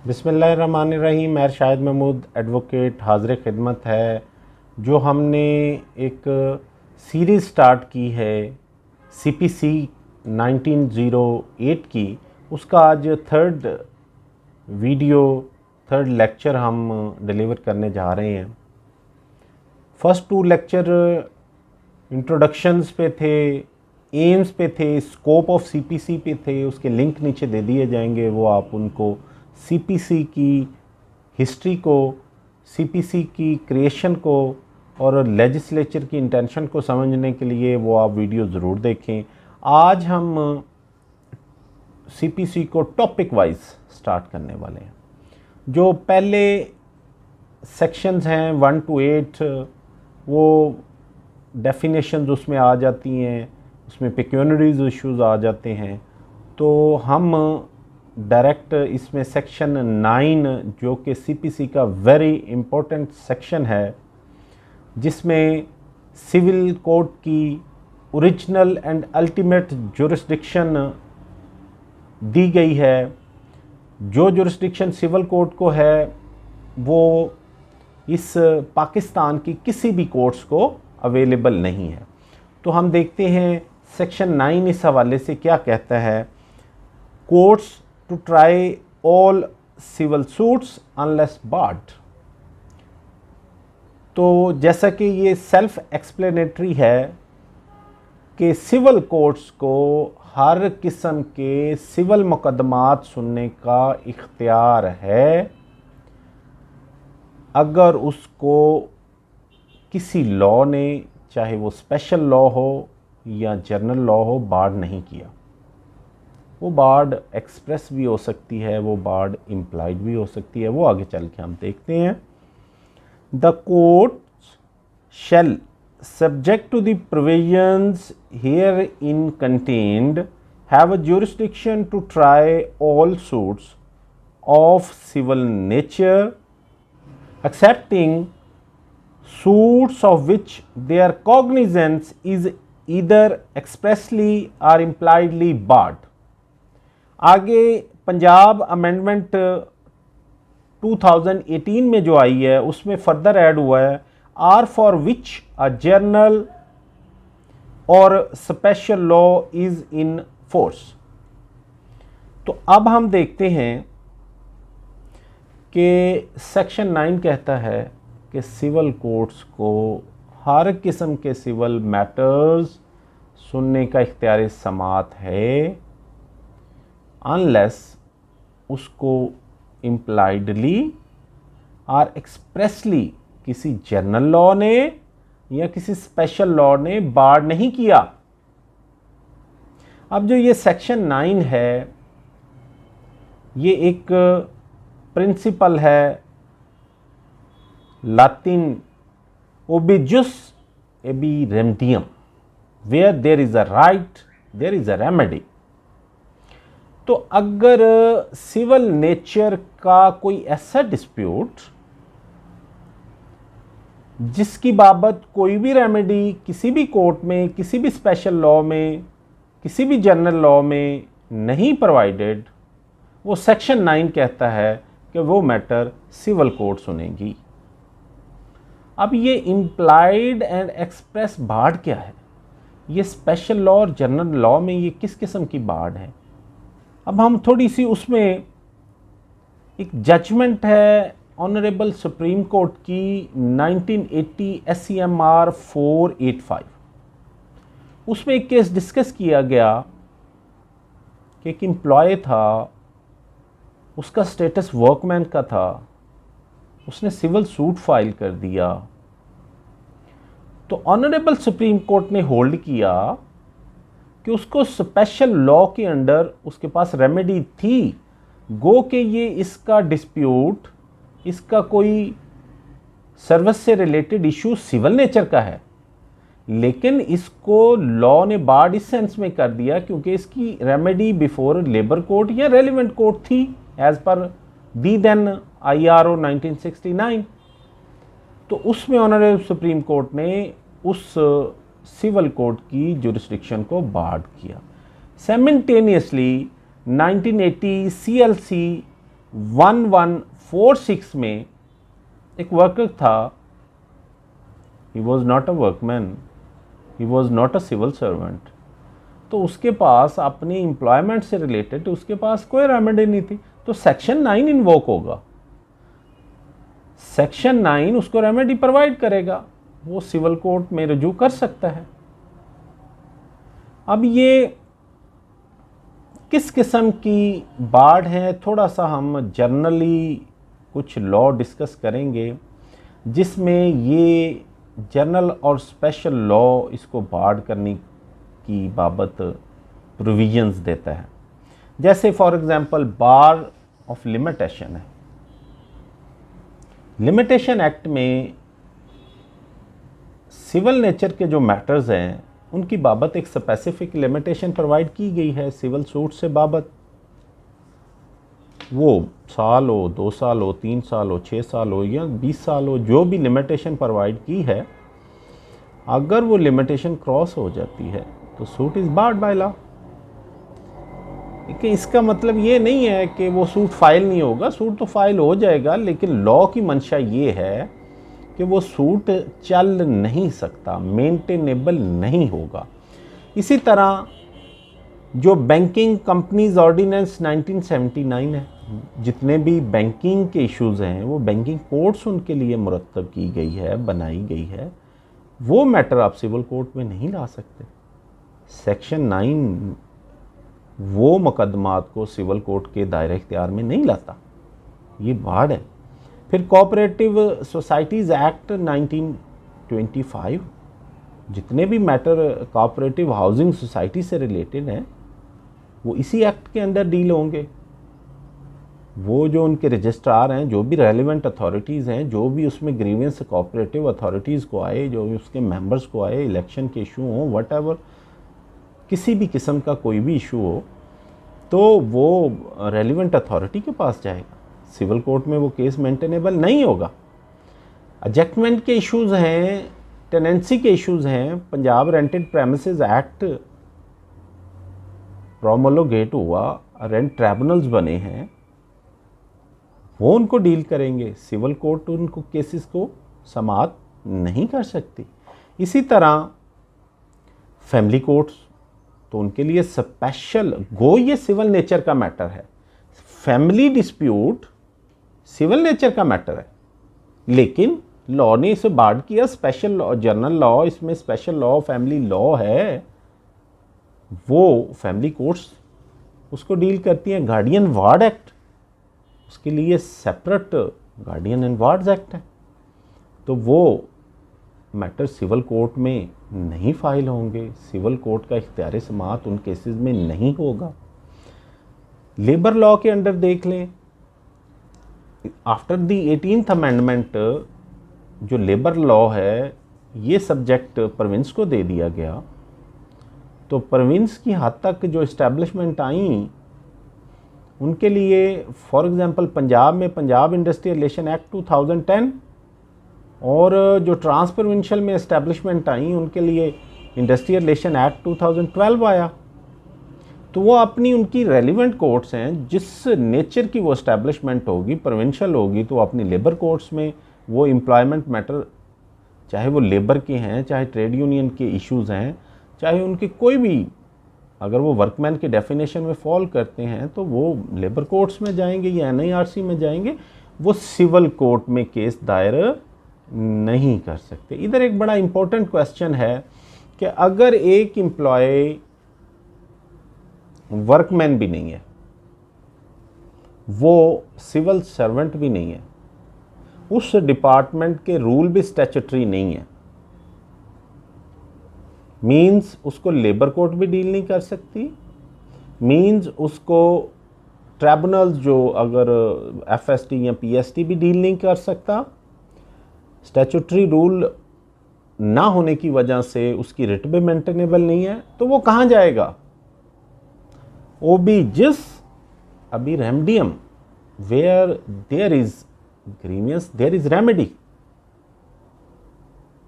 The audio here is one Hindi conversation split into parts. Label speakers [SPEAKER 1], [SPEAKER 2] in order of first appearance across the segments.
[SPEAKER 1] बिस्मिल्लाहिर्रहमानिर्रहीम। मैं शाहिद महमूद एडवोकेट हाज़िर खिदमत है। जो हमने एक सीरीज़ स्टार्ट की है CPC 1908 की, उसका आज थर्ड लेक्चर हम डिलीवर करने जा रहे हैं। फर्स्ट 2 लेक्चर इंट्रोडक्शंस पे थे, एम्स पे थे, स्कोप ऑफ CPC पे थे। उसके लिंक नीचे दे दिए जाएंगे, वो आप उनको CPC की हिस्ट्री को, CPC की क्रिएशन को और लेजिस्लेचर की इंटेंशन को समझने के लिए वो आप वीडियो ज़रूर देखें। आज हम CPC को टॉपिक वाइज स्टार्ट करने वाले हैं। जो पहले सेक्शंस हैं 1 to 8, वो डेफिनेशंस उसमें आ जाती हैं, उसमें पेक्यूनियरीज इश्यूज आ जाते हैं। तो हम डायरेक्ट इसमें सेक्शन 9, जो कि CPC का वेरी इम्पोर्टेंट सेक्शन है, जिसमें सिविल कोड की ओरिजिनल एंड अल्टीमेट जुरिस्डिक्शन दी गई है। जो जुरिस्डिक्शन सिविल कोड को है वो इस पाकिस्तान की किसी भी कोर्ट्स को अवेलेबल नहीं है। तो हम देखते हैं सेक्शन 9 इस हवाले से क्या कहता है। Courts to try all civil suits unless barred. तो जैसा कि ये सेल्फ एक्सप्लेनेटरी है कि सिविल कोर्ट्स को हर किस्म के सिविल मुकदमात सुनने का इख्तियार है, अगर उसको किसी लॉ ने, चाहे वो स्पेशल लॉ हो या जनरल लॉ हो, बार्ड नहीं किया। वो बार्ड एक्सप्रेस भी हो सकती है, वो बार्ड इम्प्लाइड भी हो सकती है, वो आगे चल के हम देखते हैं। The court shell subject to the provisions herein contained have a jurisdiction to try all suits of civil nature, excepting suits of which their cognizance is either expressly or impliedly barred। आगे पंजाब अमेंडमेंट 2018 में जो आई है उसमें फर्दर ऐड हुआ है, or for which a general और special law is in force. तो अब हम देखते हैं कि सेक्शन 9 कहता है कि सिविल कोर्ट्स को हर किस्म के सिविल मैटर्स सुनने का इख्तियार समात है, अनलेस उसको इम्प्लाइडली और एक्सप्रेसली किसी जनरल लॉ ने या किसी स्पेशल लॉ ने बार नहीं किया। अब जो ये सेक्शन 9 है, ये एक प्रिंसिपल है लातिन ओबिजुस एबी रेमडियम, where there is a right there is a remedy. तो अगर सिविल नेचर का कोई ऐसा डिस्प्यूट जिसकी बाबत कोई भी रेमेडी किसी भी कोर्ट में, किसी भी स्पेशल लॉ में, किसी भी जनरल लॉ में नहीं प्रोवाइडेड, वो सेक्शन 9 कहता है कि वो मैटर सिविल कोर्ट सुनेगी। अब ये इम्प्लाइड एंड एक्सप्रेस बार्ड क्या है? ये स्पेशल लॉ और जनरल लॉ में ये किस किस्म की बार्ड है? अब हम थोड़ी सी उसमें एक जजमेंट है ऑनरेबल सुप्रीम कोर्ट की 1980 SCMR 485, उसमें एक केस डिस्कस किया गया कि एक एम्प्लॉय था, उसका स्टेटस वर्कमैन का था, उसने सिविल सूट फाइल कर दिया। तो ऑनरेबल सुप्रीम कोर्ट ने होल्ड किया कि उसको स्पेशल लॉ के अंडर उसके पास रेमेडी थी, गो के ये इसका डिस्प्यूट, इसका कोई सर्विस से रिलेटेड इशू सिविल नेचर का है, लेकिन इसको लॉ ने बार्ड इस सेंस में कर दिया क्योंकि इसकी रेमेडी बिफोर लेबर कोर्ट या रेलिवेंट कोर्ट थी एज पर दी देन IRO 1969। तो उसमें ऑनरेबल सुप्रीम कोर्ट ने उस सिविल कोर्ट की जुरिस्डिक्शन को बार्ड किया। साइमल्टेनियसली 1980 CLC 1146 में एक वर्कर था, he was not a workman, he was not a civil servant, तो उसके पास अपनी एम्प्लॉयमेंट से रिलेटेड उसके पास कोई रेमेडी नहीं थी, तो सेक्शन 9 इन्वोक होगा, सेक्शन 9 उसको रेमेडी प्रोवाइड करेगा, वो सिविल कोर्ट में रजू कर सकता है। अब ये किस किस्म की बाढ़ है, थोड़ा सा हम जनरली कुछ लॉ डिस्कस करेंगे जिसमें ये जनरल और स्पेशल लॉ इसको बाढ़ करने की बाबत प्रोविजंस देता है। जैसे for example bar of limitation है, लिमिटेशन एक्ट में सिविल नेचर के जो मैटर्स हैं उनकी बाबत एक स्पेसिफिक लिमिटेशन प्रोवाइड की गई है सिविल सूट से बाबत, वो साल हो, 2 साल हो, 3 साल हो, 6 साल हो या 20 साल हो, जो भी लिमिटेशन प्रोवाइड की है, अगर वो लिमिटेशन क्रॉस हो जाती है तो suit is barred by law. इसका मतलब ये नहीं है कि वो सूट फाइल नहीं होगा, सूट तो फाइल हो जाएगा, लेकिन लॉ की मंशा ये है कि वो सूट चल नहीं सकता, मेंटेनेबल नहीं होगा। इसी तरह जो बैंकिंग कंपनीज ऑर्डिनेंस 1979 है, जितने भी बैंकिंग के इश्यूज़ हैं वो बैंकिंग कोर्ट्स उनके लिए मुरतब की गई है, बनाई गई है, वो मैटर आप सिविल कोर्ट में नहीं ला सकते। सेक्शन 9 वो मुकदमात को सिविल कोर्ट के दायरे इख्तियार में नहीं लाता, ये बाढ़ है। फिर कोऑपरेटिव सोसाइटीज़ एक्ट 1925, जितने भी मैटर कोऑपरेटिव हाउसिंग सोसाइटी से रिलेटेड हैं वो इसी एक्ट के अंदर डील होंगे। वो जो उनके रजिस्ट्रार हैं, जो भी रेलिवेंट अथॉरिटीज़ हैं, जो भी उसमें ग्रीवेंस कोऑपरेटिव अथॉरिटीज़ को आए, जो भी उसके मेंबर्स को आए, इलेक्शन के इशू हों, व्हाटएवर, किसी भी किस्म का कोई भी इशू हो तो वो रेलिवेंट अथॉरिटी के पास जाएगा। सिविल कोर्ट में वो केस मेंटेनेबल नहीं होगा। एडजस्टमेंट के इश्यूज़ हैं, टेनेंसी के इश्यूज़ हैं, पंजाब रेंटेड प्रेमिसेस एक्ट प्रोमोलोगेट हुआ, रेंट ट्राइब्यूनल्स बने हैं, वो उनको डील करेंगे। सिविल कोर्ट उनको केसेस को समाअत नहीं कर सकती। इसी तरह फैमिली कोर्ट्स, तो उनके लिए स्पेशल गो, ये सिविल नेचर का मैटर है। फैमिली डिस्प्यूट सिविल नेचर का मैटर है, लेकिन लॉ ने इसे बार्ड किया। स्पेशल लॉ, जनरल लॉ, इसमें स्पेशल लॉ, फैमिली लॉ है, वो फैमिली कोर्ट्स उसको डील करती हैं। गार्डियन वार्ड एक्ट, उसके लिए separate guardian and wards act है, तो वो मैटर सिविल कोर्ट में नहीं फाइल होंगे। सिविल कोर्ट का इख्तियार समाअत उन केसेस में नहीं होगा। लेबर लॉ के अंडर देख लें, आफ्टर द 18th अमेंडमेंट जो लेबर लॉ है ये सब्जेक्ट प्रोविंस को दे दिया गया, तो प्रोविंस की हद तक जो इस्टेब्लिशमेंट आई उनके लिए, फॉर एग्जांपल पंजाब में पंजाब इंडस्ट्रियल रिलेशन एक्ट 2010, और जो ट्रांस प्रोविंशियल में इस्टेब्लिशमेंट आई उनके लिए इंडस्ट्रियल रिलेशन एक्ट 2012 आया। तो वो अपनी उनकी रेलिवेंट कोर्ट्स हैं, जिस नेचर की वो इस्टेब्लिशमेंट होगी, प्रोविंशियल होगी, तो अपनी लेबर कोर्ट्स में वो एम्प्लॉयमेंट मैटर, चाहे वो लेबर के हैं, चाहे ट्रेड यूनियन के इश्यूज़ हैं, चाहे उनके कोई भी, अगर वो वर्कमैन के डेफिनेशन में फॉल करते हैं तो वो लेबर कोर्ट्स में जाएंगे या NIRC में जाएंगे, वो सिविल कोर्ट में केस दायर नहीं कर सकते। इधर एक बड़ा इंपॉर्टेंट क्वेश्चन है कि अगर एक एम्प्लॉय वर्कमैन भी नहीं है, वो सिविल सर्वेंट भी नहीं है, उस डिपार्टमेंट के रूल भी स्टैट्यूटरी नहीं है, मीन्स उसको लेबर कोर्ट भी डील नहीं कर सकती, मीन्स उसको ट्राइब्यूनल्स जो अगर FST या PST भी डील नहीं कर सकता। स्टैट्यूटरी रूल ना होने की वजह से उसकी रिट भी मेंटेनेबल नहीं है, तो वो कहाँ जाएगा? वो भी जिस अभी रेमडियम, where there is grievance there is remedy,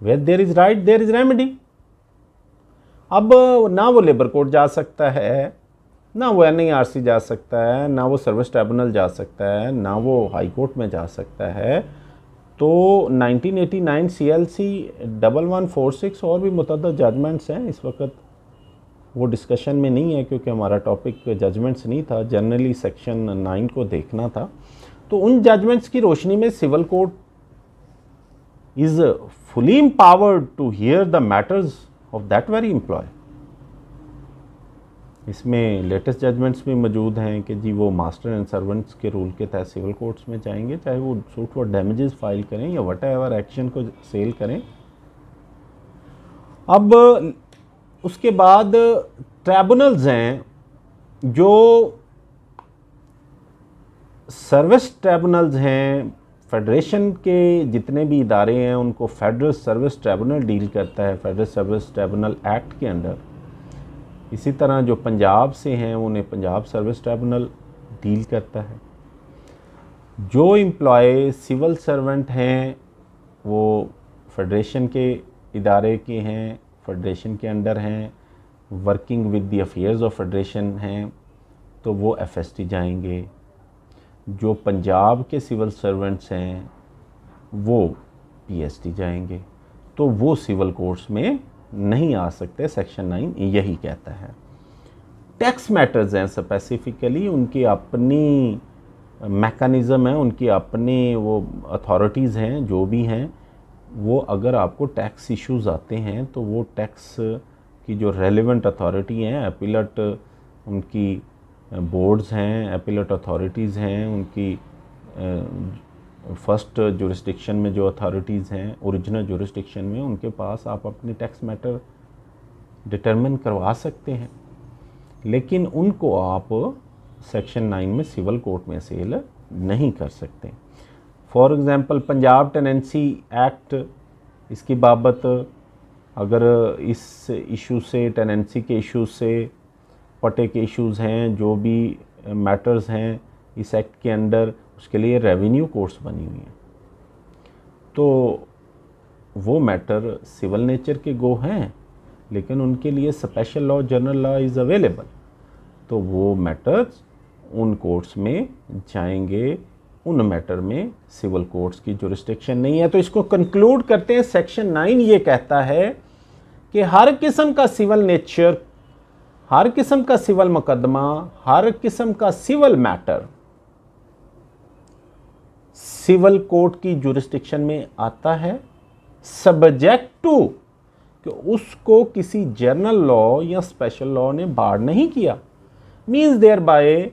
[SPEAKER 1] where there is right there is remedy. अब ना वो लेबर कोर्ट जा सकता है, ना वो NIRC जा सकता है, ना वो सर्विस ट्राइब्यूनल जा सकता है, ना वो हाई कोर्ट में जा सकता है। तो 1989 CLC 1146 और भी मुतअद्दिद जजमेंट्स हैं, इस वक्त वो डिस्कशन में नहीं है क्योंकि हमारा टॉपिक जजमेंट्स नहीं था, जनरली सेक्शन 9 को देखना था। तो उन जजमेंट्स की रोशनी में civil court is fully empowered to hear the matters of that very employ. इसमें लेटेस्ट जजमेंट्स भी मौजूद हैं कि जी वो मास्टर एंड सर्वेंट्स के रूल के तहत सिविल कोर्ट्स में जाएंगे, चाहे वो सूट फॉर डैमेजेस फाइल करें या वट एवर एक्शन को सेल करें। अब उसके बाद ट्राइब्यूनल्स हैं, जो सर्विस ट्राइब्यूनल्स हैं, फेडरेशन के जितने भी इदारे हैं उनको फेडरल सर्विस ट्राइब्यूनल डील करता है, फेडरल सर्विस ट्राइब्यूनल एक्ट के अंडर। इसी तरह जो पंजाब से हैं उन्हें पंजाब सर्विस ट्राइब्यूनल डील करता है। जो एम्प्लॉय सिविल सर्वेंट हैं वो फेडरेशन के इदारे के हैं, फेडरेशन के अंडर हैं, working with the affairs of federation हैं, तो वो FST जाएंगे। जो पंजाब के सिविल सर्वेंट्स हैं वो PST जाएंगे, तो वो सिविल कोर्ट्स में नहीं आ सकते। सेक्शन 9 यही कहता है। टैक्स मैटर्स हैं स्पेसिफिकली, उनकी अपनी मैकेनिज़्म है, उनकी अपनी वो अथॉरिटीज़ हैं, जो भी हैं वो अगर आपको टैक्स इश्यूज़ आते हैं तो वो टैक्स की जो रेलेवेंट अथॉरिटी हैं, अपीलेट उनकी बोर्ड्स हैं, अपीलेट अथॉरिटीज़ हैं, उनकी फर्स्ट जुरिस्डिक्शन में जो अथॉरिटीज़ हैं, ओरिजिनल जुरिस्डिक्शन में, उनके पास आप अपने टैक्स मैटर डिटरमिन करवा सकते हैं। लेकिन उनको आप सेक्शन 9 में सिविल कोर्ट में सेल नहीं कर सकते। For example Punjab tenancy act, इसकी बाबत अगर इस इशू से, टेनेंसी के इशू से, पटे के इश्यूज़ हैं, जो भी मैटर्स हैं इस एक्ट के अंडर, उसके लिए रेवेन्यू कोर्ट्स बनी हुई हैं, तो वो मैटर सिविल नेचर के गो हैं, लेकिन उनके लिए special law, general law is available, तो वो मैटर्स उन कोर्ट्स में जाएंगे। उन मैटर में सिविल कोर्ट्स की जुरिस्डिक्शन नहीं है। तो इसको कंक्लूड करते हैं, सेक्शन 9 ये कहता है कि हर किस्म का सिविल नेचर, हर किस्म का सिविल मुकदमा, हर किस्म का सिविल मैटर सिविल कोर्ट की जुरिस्डिक्शन में आता है, सब्जेक्ट टू कि उसको किसी जनरल लॉ या स्पेशल लॉ ने बार नहीं किया। मीन्स देयर बाय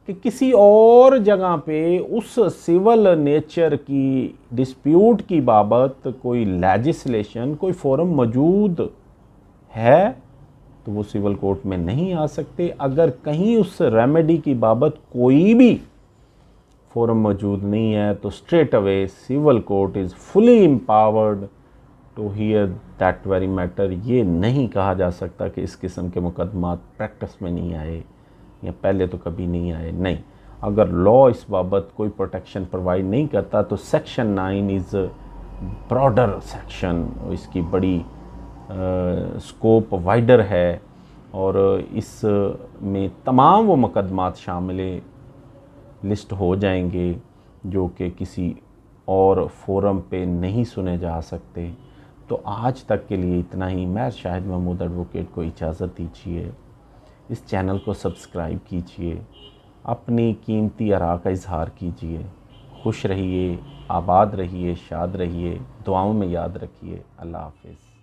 [SPEAKER 1] कि किसी और जगह पे उस सिविल नेचर की डिस्प्यूट की बाबत कोई लेजिस्लेशन, कोई फोरम मौजूद है तो वो सिविल कोर्ट में नहीं आ सकते। अगर कहीं उस रेमेडी की बाबत कोई भी फोरम मौजूद नहीं है तो straight away civil court is fully empowered to hear that very matter. ये नहीं कहा जा सकता कि इस किस्म के मुकदमात प्रैक्टिस में नहीं आए या पहले तो कभी नहीं आए। नहीं, अगर लॉ इस बाबत कोई प्रोटेक्शन प्रोवाइड नहीं करता तो सेक्शन 9 इज़ ब्रॉडर सेक्शन, इसकी बड़ी स्कोप वाइडर है और इस में तमाम वो मुकदमात शामिल लिस्ट हो जाएंगे जो कि किसी और फोरम पे नहीं सुने जा सकते। तो आज तक के लिए इतना ही। मैं शाहिद महमूद एडवोकेट को इजाज़त दीजिए। इस चैनल को सब्सक्राइब कीजिए, अपनी कीमती आरा का इजहार कीजिए। खुश रहिए, आबाद रहिए, शाद रहिए, दुआओं में याद रखिए। अल्लाह हाफ़िज़।